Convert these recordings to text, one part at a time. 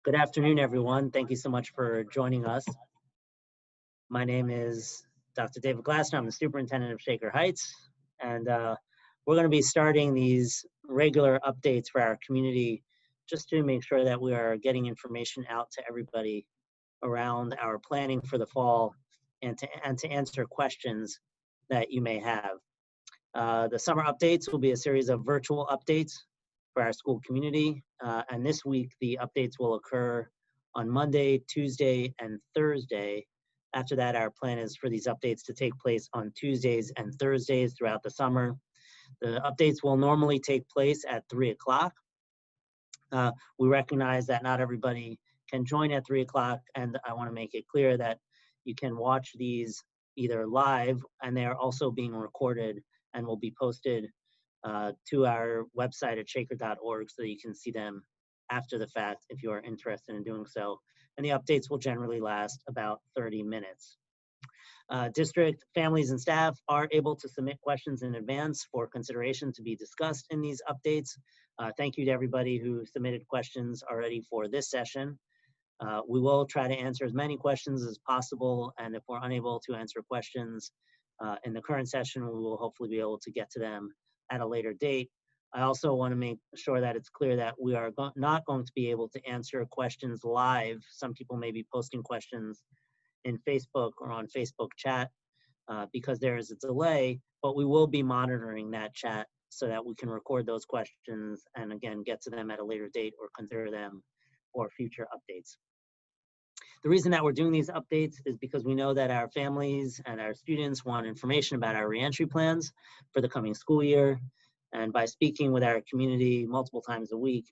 Good afternoon, everyone. Thank you so much for joining us. My name is Dr. David Glassner. I'm the superintendent of Shaker Heights, and we're going to be starting these regular updates for our community just to make sure that we are getting information out to everybody around our planning for the fall and to answer questions that you may have. The summer updates will be a series of virtual updates for our school community. And this week, the updates will occur on Monday, Tuesday, and Thursday. After that, our plan is for these updates to take place on Tuesdays and Thursdays throughout the summer. The updates will normally take place at 3 o'clock. We recognize that not everybody can join at 3 o'clock, and I want to make it clear that you can watch these either live, and they are also being recorded and will be posted to our website at shaker.org so that you can see them after the fact if you are interested in doing so. And the updates will generally last about 30 minutes. District families and staff are able to submit questions in advance for consideration to be discussed in these updates. Thank you to everybody who submitted questions already for this session. We will try to answer as many questions as possible, and if we're unable to answer questions in the current session, we will hopefully be able to get to them at a later date. I also want to make sure that it's clear that we are not going to be able to answer questions live. Some people may be posting questions in Facebook or on Facebook chat because there is a delay, but we will be monitoring that chat so that we can record those questions and again, get to them at a later date or consider them for future updates. The reason that we're doing these updates is because we know that our families and our students want information about our reentry plans for the coming school year. And by speaking with our community multiple times a week,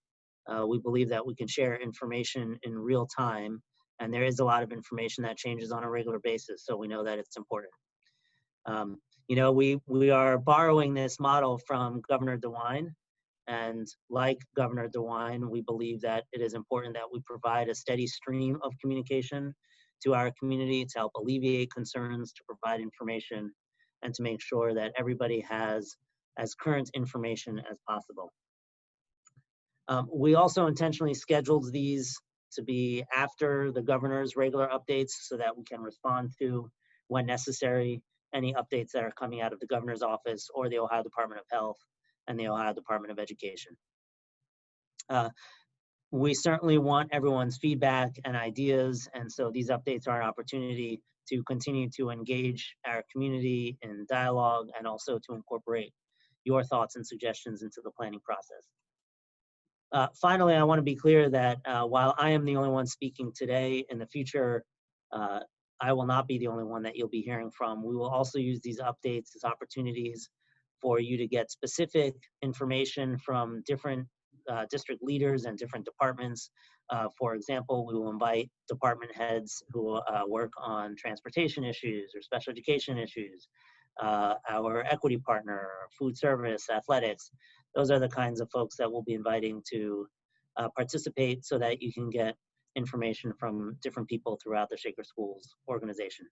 we believe that we can share information in real time. And there is a lot of information that changes on a regular basis, so we know that it's important. We are borrowing this model from Governor DeWine. And like Governor DeWine, we believe that it is important that we provide a steady stream of communication to our community to help alleviate concerns, to provide information, and to make sure that everybody has as current information as possible. We also intentionally scheduled these to be after the governor's regular updates so that we can respond to, when necessary, any updates that are coming out of the governor's office or the Ohio Department of Health and the Ohio Department of Education. We certainly want everyone's feedback and ideas, and so these updates are an opportunity to continue to engage our community in dialogue and also to incorporate your thoughts and suggestions into the planning process. Finally, I want to be clear that while I am the only one speaking today, in the future, I will not be the only one that you'll be hearing from. We will also use these updates as opportunities for you to get specific information from different district leaders and different departments. For example, we will invite department heads who work on transportation issues or special education issues, our equity partner, food service, athletics. Those are the kinds of folks that we'll be inviting to participate so that you can get information from different people throughout the Shaker Schools organization.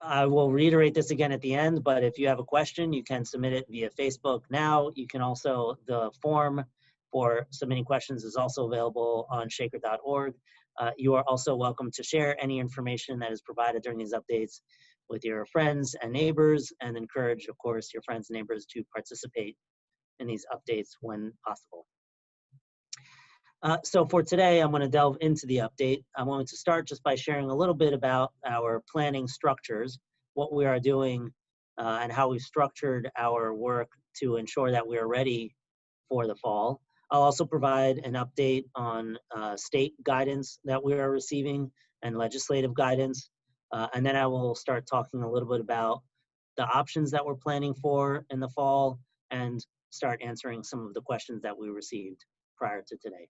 I will reiterate this again at the end, but if you have a question, you can submit it via Facebook now. You can also, the form for submitting questions is also available on shaker.org. You are also welcome to share any information that is provided during these updates with your friends and neighbors, and encourage, of course, your friends and neighbors to participate in these updates when possible. So for today, I'm going to delve into the update. I'm going to start just by sharing a little bit about our planning structures, what we are doing, and how we've structured our work to ensure that we are ready for the fall. I'll also provide an update on state guidance that we are receiving and legislative guidance. And then I will start talking a little bit about the options that we're planning for in the fall and start answering some of the questions that we received prior to today.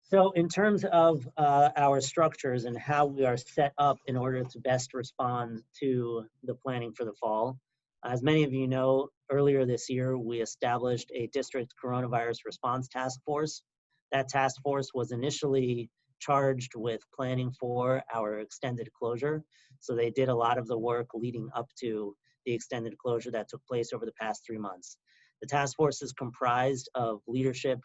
So in terms of our structures and how we are set up in order to best respond to the planning for the fall, as many of you know, earlier this year, we established a district coronavirus response task force. That task force was initially charged with planning for our extended closure. So they did a lot of the work leading up to the extended closure that took place over the past 3 months. The task force is comprised of leadership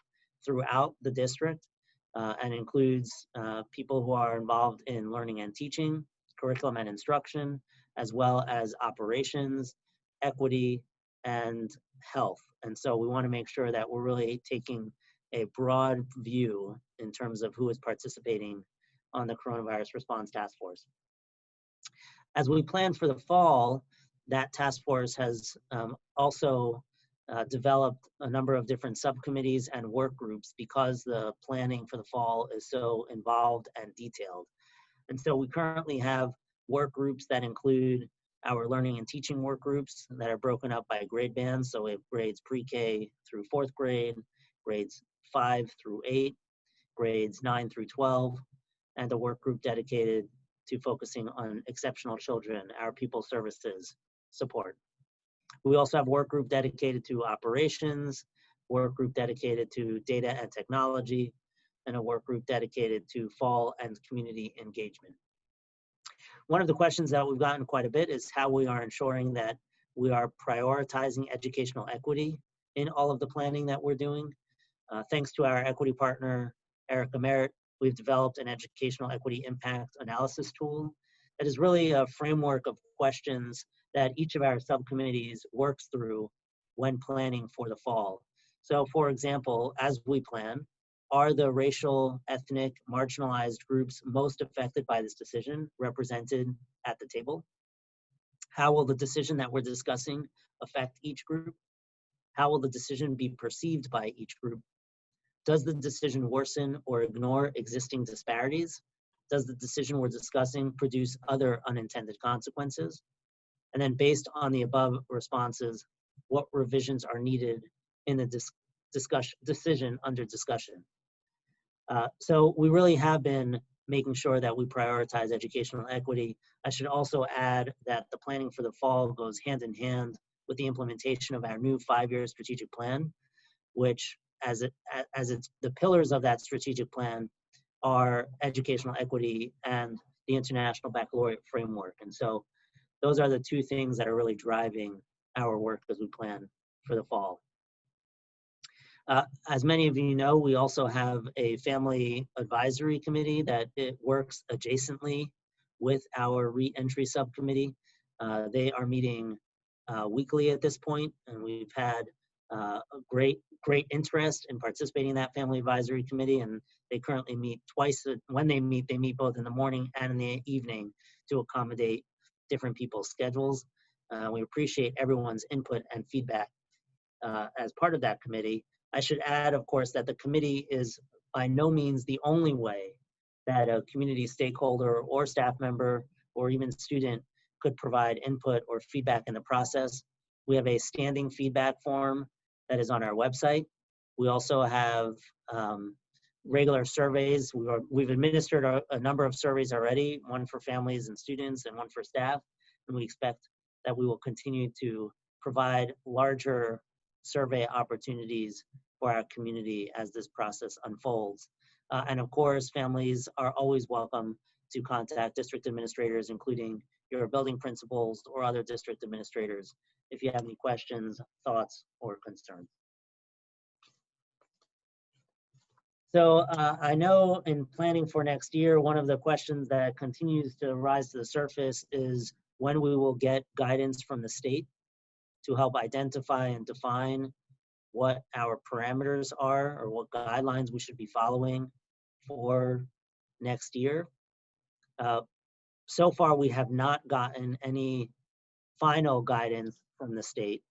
throughout the district and includes people who are involved in learning and teaching, curriculum and instruction, as well as operations, equity, and health. And so we want to make sure that we're really taking a broad view in terms of who is participating on the Coronavirus Response Task Force. As we plan for the fall, that task force has also developed a number of different subcommittees and work groups because the planning for the fall is so involved and detailed. And so we currently have work groups that include our learning and teaching work groups that are broken up by grade bands. So we have grades pre-K through 4th grade, grades 5 through 8, grades 9 through 12, and a work group dedicated to focusing on exceptional children, our people services support. We also have work group dedicated to operations, work group dedicated to data and technology, and a work group dedicated to fall and community engagement. One of the questions that we've gotten quite a bit is how we are ensuring that we are prioritizing educational equity in all of the planning that we're doing. Thanks to our equity partner, Erica Merritt, we've developed an educational equity impact analysis tool that is really a framework of questions that each of our subcommittees works through when planning for the fall. So for example, as we plan, are the racial, ethnic, marginalized groups most affected by this decision represented at the table? How will the decision that we're discussing affect each group? How will the decision be perceived by each group? Does the decision worsen or ignore existing disparities? Does the decision we're discussing produce other unintended consequences? And then based on the above responses, what revisions are needed in the decision under discussion? So we really have been making sure that we prioritize educational equity. I should also add that the planning for the fall goes hand in hand with the implementation of our new 5-year strategic plan, which the pillars of that strategic plan are educational equity and the International Baccalaureate Framework. And so those are the two things that are really driving our work as we plan for the fall. As many of you know, we also have a family advisory committee that it works adjacently with our re-entry subcommittee. They are meeting weekly at this point, and we've had a great interest in participating in that family advisory committee, and they currently meet twice. When they meet both in the morning and in the evening to accommodate different people's schedules. We appreciate everyone's input and feedback as part of that committee. I should add, of course, that the committee is by no means the only way that a community stakeholder or staff member or even student could provide input or feedback in the process. We have a standing feedback form that is on our website. We also have regular surveys. We've administered a number of surveys already, one for families and students and one for staff, and we expect that we will continue to provide larger survey opportunities for our community as this process unfolds. And of course, families are always welcome to contact district administrators, including your building principals or other district administrators, if you have any questions, thoughts, or concerns. So I know in planning for next year, one of the questions that continues to rise to the surface is when we will get guidance from the state to help identify and define what our parameters are or what guidelines we should be following for next year. So far, we have not gotten any final guidance from the state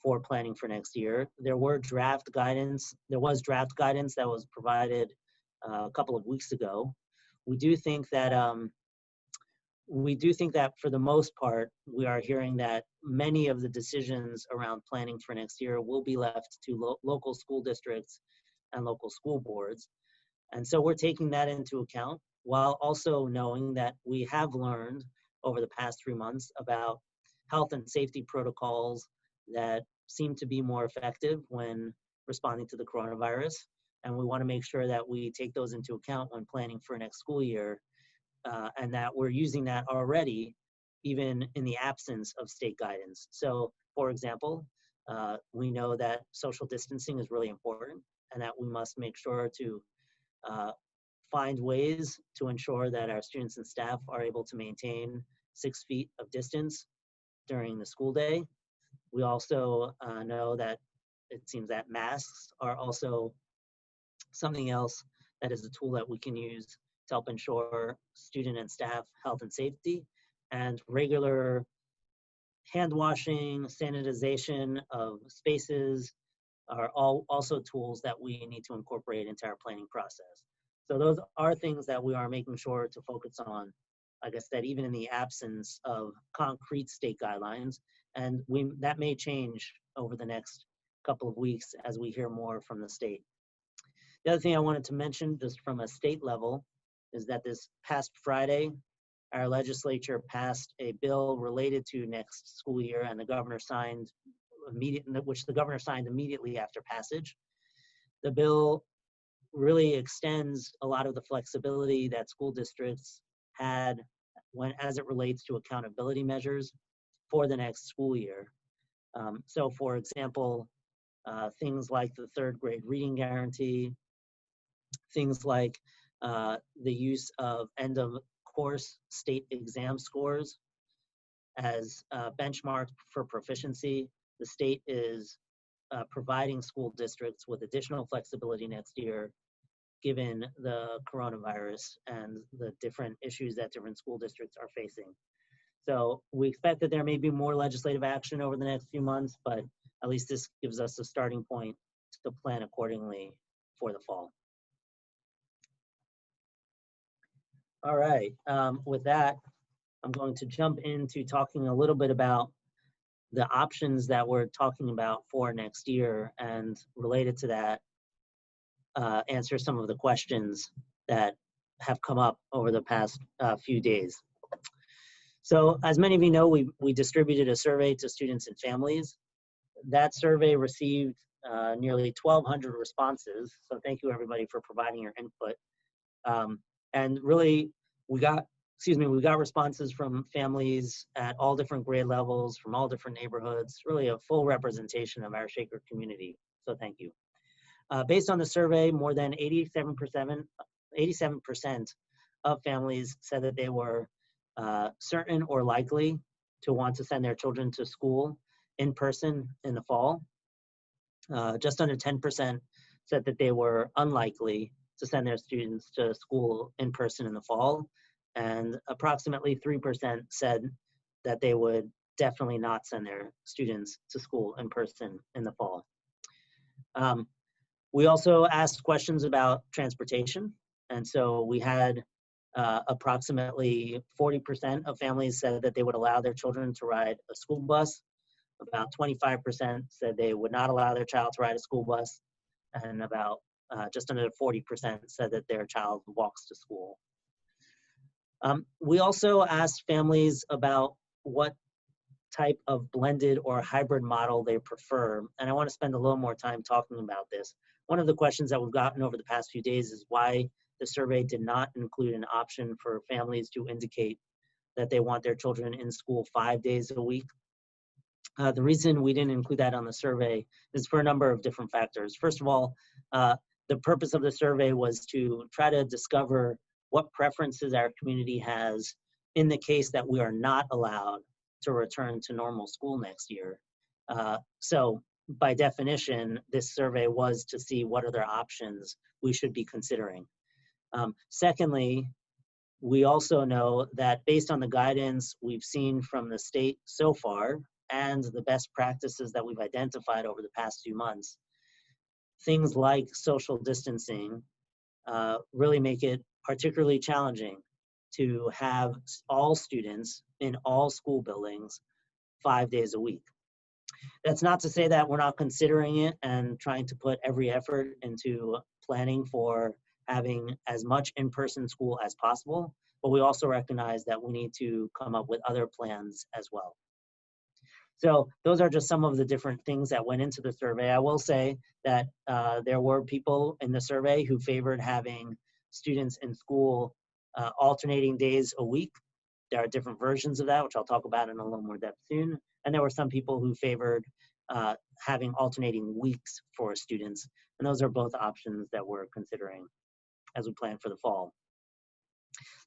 for planning for next year. There was draft guidance that was provided a couple of weeks ago. We do think that for the most part, we are hearing that many of the decisions around planning for next year will be left to local school districts and local school boards. And so we're taking that into account while also knowing that we have learned over the past 3 months about health and safety protocols that seem to be more effective when responding to the coronavirus. And we want to make sure that we take those into account when planning for next school year. And that we're using that already, even in the absence of state guidance. So, for example, we know that social distancing is really important, and that we must make sure to find ways to ensure that our students and staff are able to maintain 6 feet of distance during the school day. We also know that it seems that masks are also something else that is a tool that we can use to help ensure student and staff health and safety, and regular hand washing, sanitization of spaces are all also tools that we need to incorporate into our planning process. So those are things that we are making sure to focus on, like I said, even in the absence of concrete state guidelines, and that may change over the next couple of weeks as we hear more from the state. The other thing I wanted to mention, just from a state level, is that this past Friday, our legislature passed a bill related to next school year, and the governor signed which the governor signed immediately after passage. The bill really extends a lot of the flexibility that school districts had as it relates to accountability measures for the next school year. So for example, things like the 3rd grade reading guarantee, things like the use of end of course state exam scores as benchmarks for proficiency. The state is providing school districts with additional flexibility next year, given the coronavirus and the different issues that different school districts are facing. So we expect that there may be more legislative action over the next few months, but at least this gives us a starting point to plan accordingly for the fall. All right, with that, I'm going to jump into talking a little bit about the options that we're talking about for next year, and related to that, answer some of the questions that have come up over the past few days. So as many of you know, we distributed a survey to students and families. That survey received nearly 1,200 responses. So thank you everybody for providing your input. And really, we got responses from families at all different grade levels, from all different neighborhoods, really a full representation of our Shaker community. So thank you. Based on the survey, more than 87% of families said that they were certain or likely to want to send their children to school in person in the fall. Just under 10% said that they were unlikely to send their students to school in person in the fall, and approximately 3% said that they would definitely not send their students to school in person in the fall. We also asked questions about transportation, and so we had approximately 40% of families said that they would allow their children to ride a school bus. About 25% said they would not allow their child to ride a school bus, and about just under 40% said that their child walks to school. We also asked families about what type of blended or hybrid model they prefer, and I want to spend a little more time talking about this. One of the questions that we've gotten over the past few days is why the survey did not include an option for families to indicate that they want their children in school 5 days a week. The reason we didn't include that on the survey is for a number of different factors. First of all, the purpose of the survey was to try to discover what preferences our community has in the case that we are not allowed to return to normal school next year. So by definition, this survey was to see what other options we should be considering. Secondly, we also know that based on the guidance we've seen from the state so far and the best practices that we've identified over the past few months, things like social distancing really make it particularly challenging to have all students in all school buildings 5 days a week. That's not to say that we're not considering it and trying to put every effort into planning for having as much in-person school as possible, but we also recognize that we need to come up with other plans as well. So those are just some of the different things that went into the survey. I will say that there were people in the survey who favored having students in school alternating days a week. There are different versions of that, which I'll talk about in a little more depth soon. And there were some people who favored having alternating weeks for students. And those are both options that we're considering as we plan for the fall.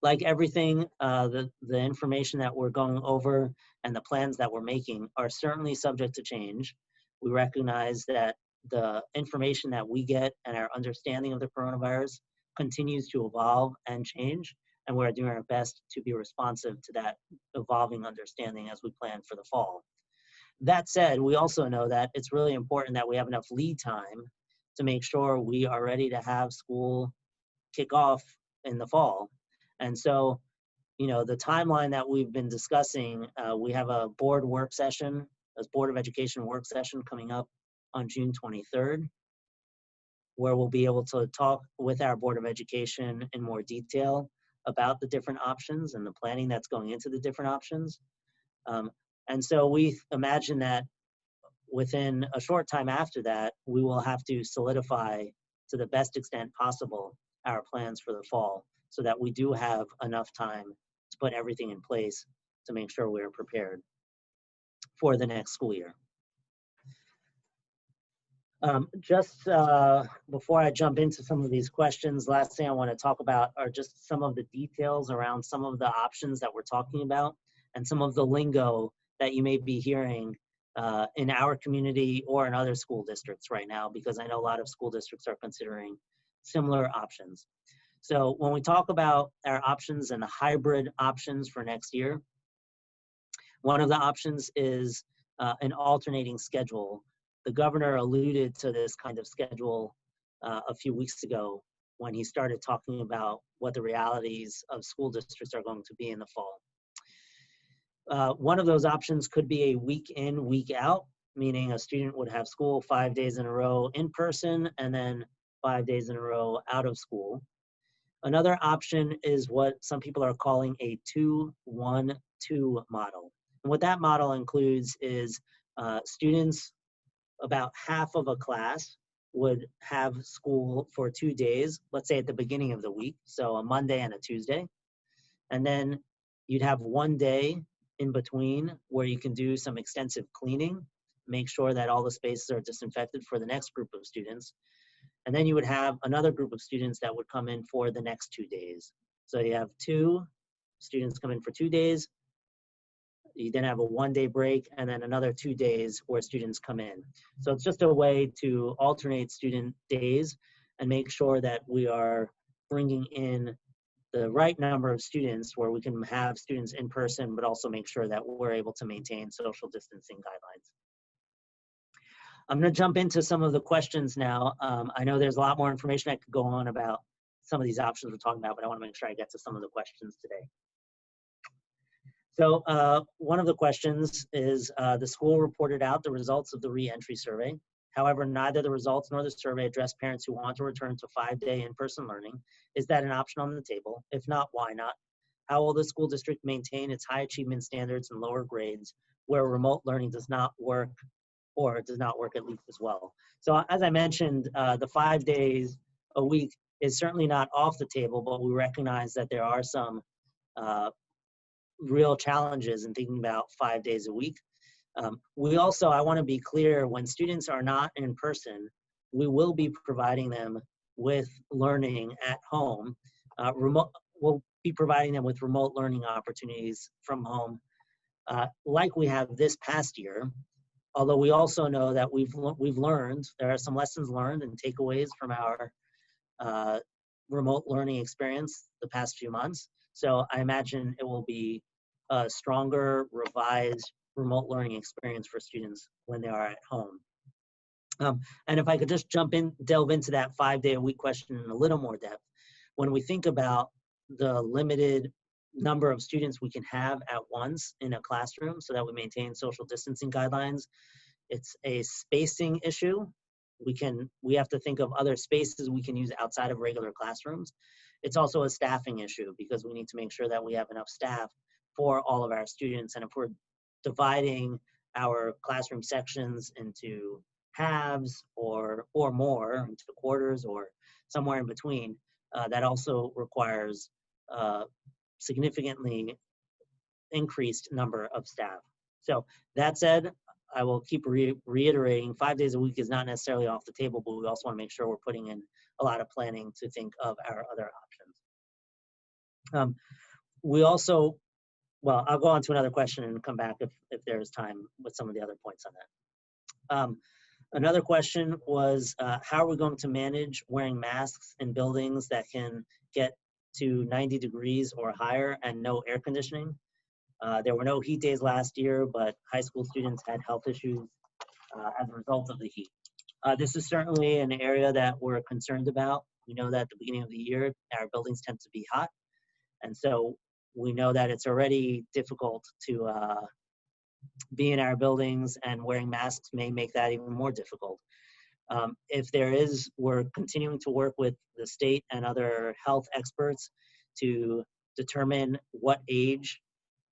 Like everything, the information that we're going over and the plans that we're making are certainly subject to change. We recognize that the information that we get and our understanding of the coronavirus continues to evolve and change, and we're doing our best to be responsive to that evolving understanding as we plan for the fall. That said, we also know that it's really important that we have enough lead time to make sure we are ready to have school kick off in the fall. And so, you know, the timeline that we've been discussing, we have a board work session, a Board of Education work session coming up on June 23rd, where we'll be able to talk with our Board of Education in more detail about the different options and the planning that's going into the different options. And so we imagine that within a short time after that, we will have to solidify to the best extent possible our plans for the fall so that we do have enough time to put everything in place to make sure we're prepared for the next school year. Just before I jump into some of these questions, last thing I want to talk about are just some of the details around some of the options that we're talking about and some of the lingo that you may be hearing in our community or in other school districts right now, because I know a lot of school districts are considering similar options. So when we talk about our options and the hybrid options for next year, one of the options is an alternating schedule. The governor alluded to this kind of schedule a few weeks ago when he started talking about what the realities of school districts are going to be in the fall. One of those options could be a week in, week out, meaning a student would have school 5 days in a row in person and then 5 days in a row out of school. Another option is what some people are calling a 2-1-2 model. And what that model includes is students, about half of a class would have school for 2 days, let's say at the beginning of the week, so a Monday and a Tuesday. And then you'd have 1 day in between where you can do some extensive cleaning, make sure that all the spaces are disinfected for the next group of students. And then you would have another group of students that would come in for the next 2 days. So you have 2 students come in for 2 days. You then have a 1 day break and then another 2 days where students come in. So it's just a way to alternate student days and make sure that we are bringing in the right number of students where we can have students in person, but also make sure that we're able to maintain social distancing guidelines. I'm going to jump into some of the questions now. I know there's a lot more information I could go on about some of these options we're talking about, but I want to make sure I get to some of the questions today. So one of the questions is the school reported out the results of the re-entry survey. However, neither the results nor the survey address parents who want to return to 5-day in-person learning. Is that an option on the table? If not, why not? How will the school district maintain its high achievement standards and lower grades where remote learning does not work, or does not work at least as well? So as I mentioned, the 5 days a week is certainly not off the table, but we recognize that there are some real challenges in thinking about 5 days a week. We also, I want to be clear, when students are not in person, we will be providing them with learning at home. We'll be providing them with remote learning opportunities from home, like we have this past year. Although we also know that we've learned, there are some lessons learned and takeaways from our remote learning experience the past few months. So I imagine it will be a stronger, revised remote learning experience for students when they are at home. And if I could just delve into that 5-day-a-week question in a little more depth. When we think about the limited number of students we can have at once in a classroom so that we maintain social distancing guidelines, it's a spacing issue. We have to think of other spaces we can use outside of regular classrooms. It's also a staffing issue because we need to make sure that we have enough staff for all of our students. And if we're dividing our classroom sections into halves or more, into quarters or somewhere in between, that also requires significantly increased number of staff. So that said, I will keep reiterating, 5 days a week is not necessarily off the table, but we also want to make sure we're putting in a lot of planning to think of our other options. We also, well, I'll go on to another question and come back if there's time with some of the other points on that. Another question was, how are we going to manage wearing masks in buildings that can get to 90 degrees or higher and no air conditioning? There were no heat days last year, but high school students had health issues as a result of the heat. This is certainly an area that we're concerned about. We know that at the beginning of the year, our buildings tend to be hot. And so we know that it's already difficult to be in our buildings, and wearing masks may make that even more difficult. If there is, we're continuing to work with the state and other health experts to determine what age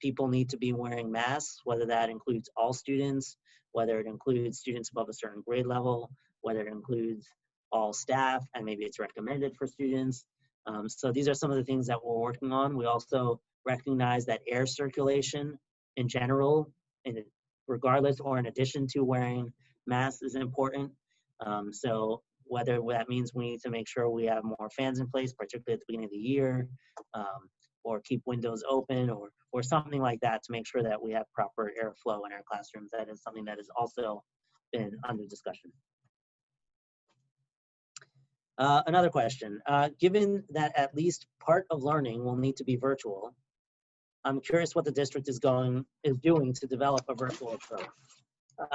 people need to be wearing masks, whether that includes all students, whether it includes students above a certain grade level, whether it includes all staff, and maybe it's recommended for students. So these are some of the things that we're working on. We also recognize that air circulation in general, regardless or in addition to wearing masks, is important. So whether that means we need to make sure we have more fans in place, particularly at the beginning of the year, or keep windows open, or something like that to make sure that we have proper airflow in our classrooms. That is something that has also been under discussion. Another question, given that at least part of learning will need to be virtual, I'm curious what the district is doing to develop a virtual approach.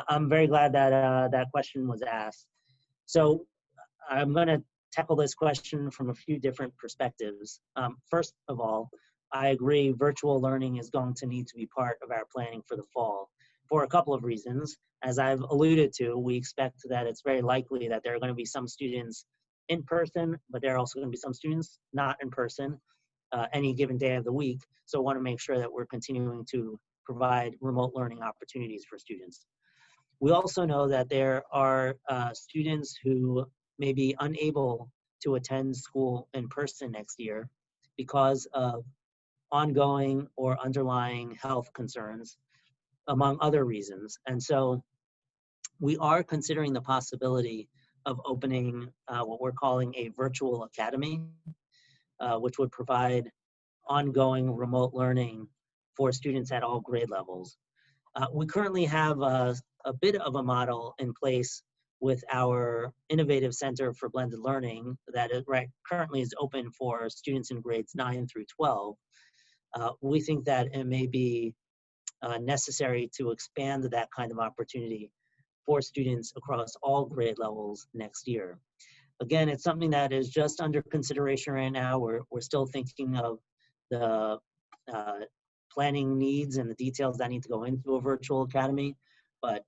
I'm very glad that that question was asked. So I'm going to tackle this question from a few different perspectives. First of all, I agree virtual learning is going to need to be part of our planning for the fall for a couple of reasons. As I've alluded to, we expect that it's very likely that there are going to be some students in person, but there are also going to be some students not in person any given day of the week. So I want to make sure that we're continuing to provide remote learning opportunities for students. We also know that there are students who may be unable to attend school in person next year because of ongoing or underlying health concerns, among other reasons. And so we are considering the possibility of opening what we're calling a virtual academy, which would provide ongoing remote learning for students at all grade levels. We currently have a bit of a model in place with our Innovative Center for Blended Learning that currently is open for students in grades 9 through 12. We think that it may be necessary to expand that kind of opportunity for students across all grade levels next year. Again, it's something that is just under consideration right now. We're still thinking of the planning needs and the details that need to go into a virtual academy, but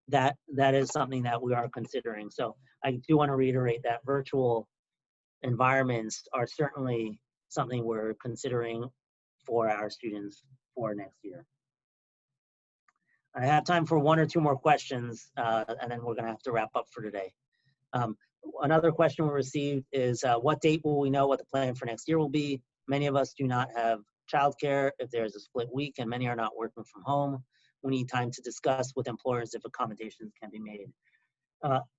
that is something that we are considering. So I do want to reiterate that virtual environments are certainly something we're considering for our students for next year. I have time for one or two more questions, and then we're going to have to wrap up for today. Another question we received is, what date will we know what the plan for next year will be? Many of us do not have childcare if there's a split week, and many are not working from home. We need time to discuss with employers if accommodations can be made.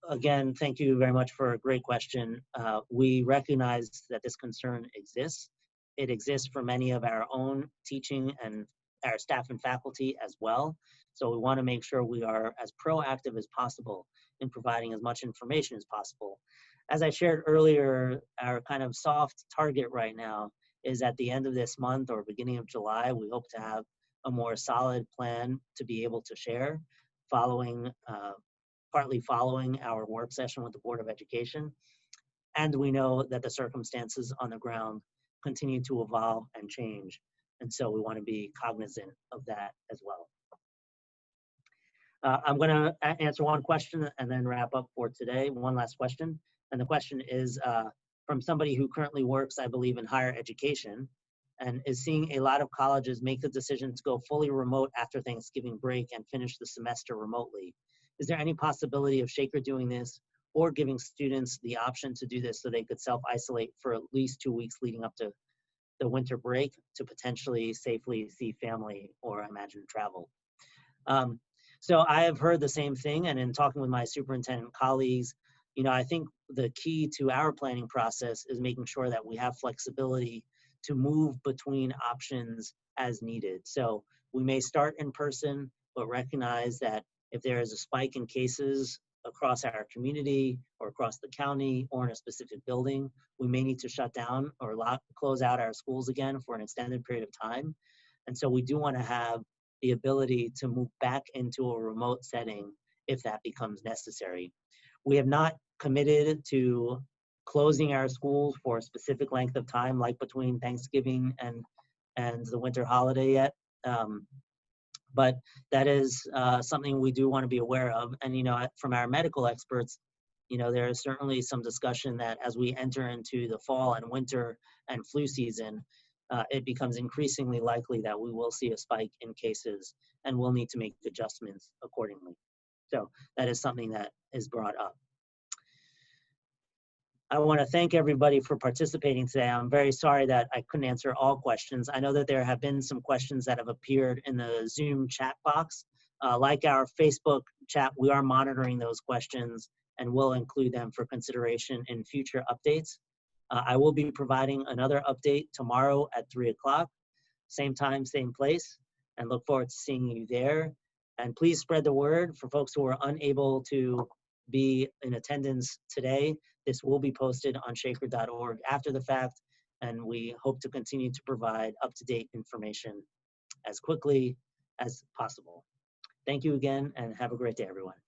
Again, thank you very much for a great question. We recognize that this concern exists. It exists for many of our own teaching and our staff and faculty as well. So we want to make sure we are as proactive as possible in providing as much information as possible. As I shared earlier, our kind of soft target right now is at the end of this month or beginning of July. We hope to have a more solid plan to be able to share partly following our work session with the Board of Education. And we know that the circumstances on the ground continue to evolve and change. And so we want to be cognizant of that as well. I'm going to answer one question and then wrap up for today. One last question. And the question is from somebody who currently works, I believe, in higher education and is seeing a lot of colleges make the decision to go fully remote after Thanksgiving break and finish the semester remotely. Is there any possibility of Shaker doing this or giving students the option to do this so they could self-isolate for at least 2 weeks leading up to the winter break to potentially safely see family or, I imagine, travel? So I have heard the same thing, and in talking with my superintendent colleagues, I think the key to our planning process is making sure that we have flexibility to move between options as needed. So we may start in person, but recognize that if there is a spike in cases across our community or across the county or in a specific building, we may need to shut down or close out our schools again for an extended period of time. And so we do want to have the ability to move back into a remote setting if that becomes necessary. We have not committed to closing our schools for a specific length of time, like between Thanksgiving and the winter holiday yet. But that is something we do want to be aware of. And, from our medical experts, there is certainly some discussion that as we enter into the fall and winter and flu season, it becomes increasingly likely that we will see a spike in cases and we'll need to make adjustments accordingly. So that is something that is brought up. I want to thank everybody for participating today. I'm very sorry that I couldn't answer all questions. I know that there have been some questions that have appeared in the Zoom chat box. Like our Facebook chat, we are monitoring those questions and will include them for consideration in future updates. I will be providing another update tomorrow at 3 o'clock, same time, same place, and look forward to seeing you there. And please spread the word for folks who are unable to be in attendance today. This will be posted on shaker.org after the fact, and we hope to continue to provide up-to-date information as quickly as possible. Thank you again, and have a great day, everyone.